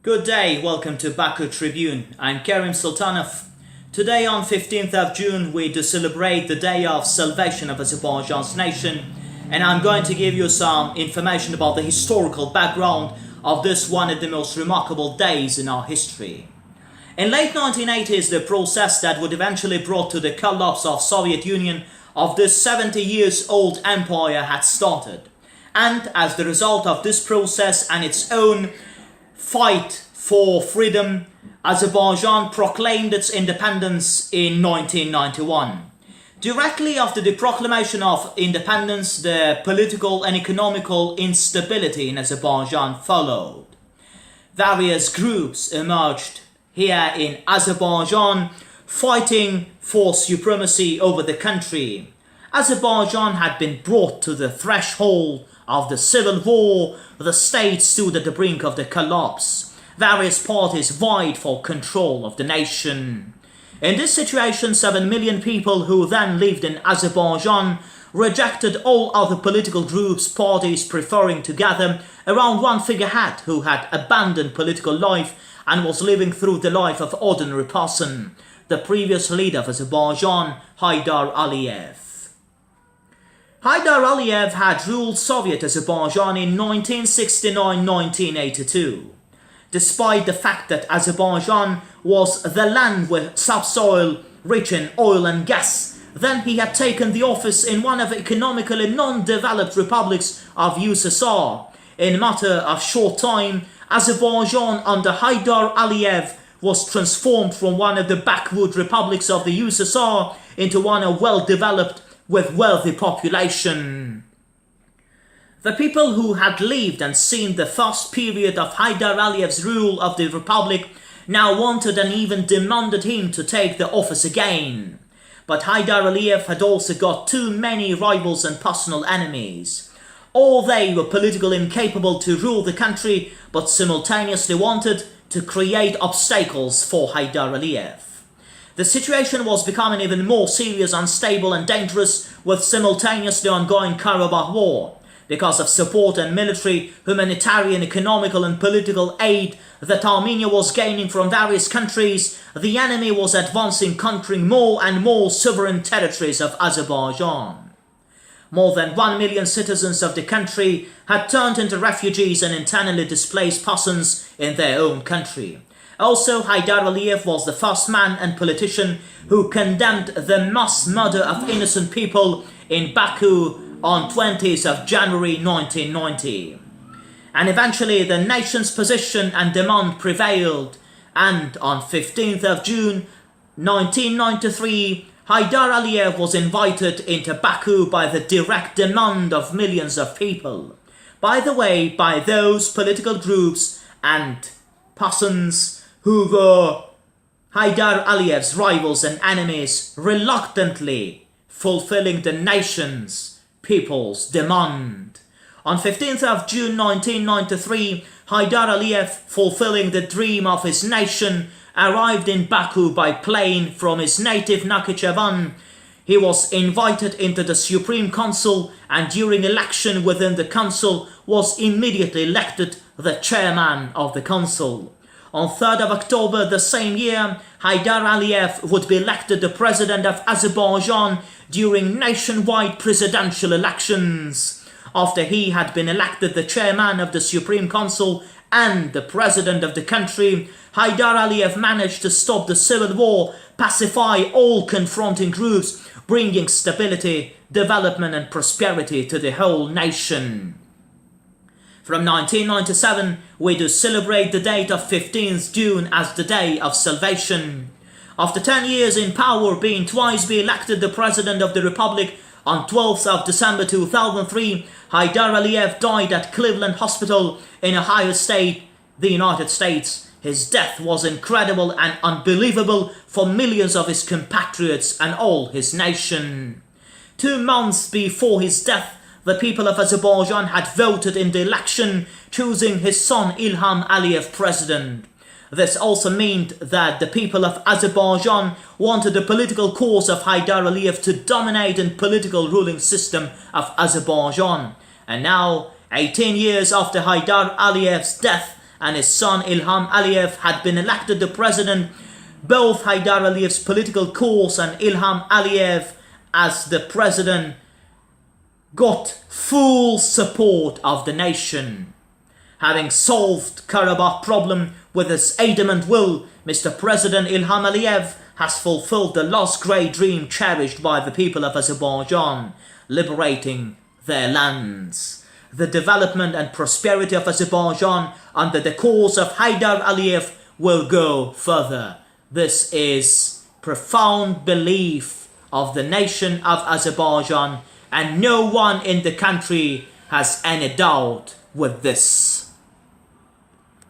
Good day, welcome to Baku Tribune. I'm Karim Sultanov. Today on 15th of June we do celebrate the day of salvation of Azerbaijan's nation, and I'm going to give you some information about the historical background of this one of the most remarkable days in our history. In late 1980s, the process that would eventually brought to the collapse of Soviet Union of this 70 years old empire had started. And as the result of this process and its own fight for freedom, Azerbaijan proclaimed its independence in 1991. Directly after the proclamation of independence, the political and economical instability in Azerbaijan followed. Various groups emerged here in Azerbaijan, fighting for supremacy over the country. Azerbaijan had been brought to the threshold of the civil war. The state stood at the brink of the collapse. Various parties vied for control of the nation. In this situation, 7 million people who then lived in Azerbaijan rejected all other political groups, parties preferring to gather around one figurehead who had abandoned political life and was living through the life of ordinary person, the previous leader of Azerbaijan, Heydar Aliyev. Heydar Aliyev had ruled Soviet Azerbaijan in 1969-1982. Despite the fact that Azerbaijan was the land with subsoil rich in oil and gas, then he had taken the office in one of the economically non-developed republics of USSR. In a matter of short time, Azerbaijan under Heydar Aliyev was transformed from one of the backward republics of the USSR into one of well-developed with wealthy population. The people who had lived and seen the first period of Heydar Aliyev's rule of the republic now wanted and even demanded him to take the office again. But Heydar Aliyev had also got too many rivals and personal enemies. All they were politically incapable to rule the country, but simultaneously wanted to create obstacles for Heydar Aliyev. The situation was becoming even more serious, unstable and dangerous with simultaneously ongoing Karabakh war. Because of support and military, humanitarian, economical and political aid that Armenia was gaining from various countries, the enemy was advancing, conquering more and more sovereign territories of Azerbaijan. More than 1 million citizens of the country had turned into refugees and internally displaced persons in their own country. Also, Heydar Aliyev was the first man and politician who condemned the mass murder of innocent people in Baku on 20th of January 1990. And eventually the nation's position and demand prevailed, and on 15th of June 1993, Heydar Aliyev was invited into Baku by the direct demand of millions of people. By the way, by those political groups and persons who were Heydar Aliyev's rivals and enemies, reluctantly fulfilling the nation's people's demand. On 15th of June 1993, Heydar Aliyev, fulfilling the dream of his nation, arrived in Baku by plane from his native Nakhchivan. He was invited into the Supreme Council and during election within the council was immediately elected the chairman of the council. On 3rd of October the same year, Heydar Aliyev would be elected the president of Azerbaijan during nationwide presidential elections. After he had been elected the chairman of the Supreme Council and the president of the country, Heydar Aliyev managed to stop the civil war, pacify all confronting groups, bringing stability, development and prosperity to the whole nation. From 1997, we do celebrate the date of 15th June as the day of salvation. After 10 years in power, being twice elected the President of the Republic, on 12th of December 2003, Heydar Aliyev died at Cleveland Hospital in Ohio State, the United States. His death was incredible and unbelievable for millions of his compatriots and all his nation. 2 months before his death, the people of Azerbaijan had voted in the election, choosing his son Ilham Aliyev president. This also meant that the people of Azerbaijan wanted the political course of Heydar Aliyev to dominate in political ruling system of Azerbaijan. And now, 18 years after Heydar Aliyev's death, and his son Ilham Aliyev had been elected the president, both Heydar Aliyev's political course and Ilham Aliyev as the president got full support of the nation. Having solved Karabakh problem with his adamant will, Mr. President Ilham Aliyev has fulfilled the last great dream cherished by the people of Azerbaijan, liberating their lands. The development and prosperity of Azerbaijan under the course of Heydar Aliyev will go further. This is profound belief of the nation of Azerbaijan, and no one in the country has any doubt with this.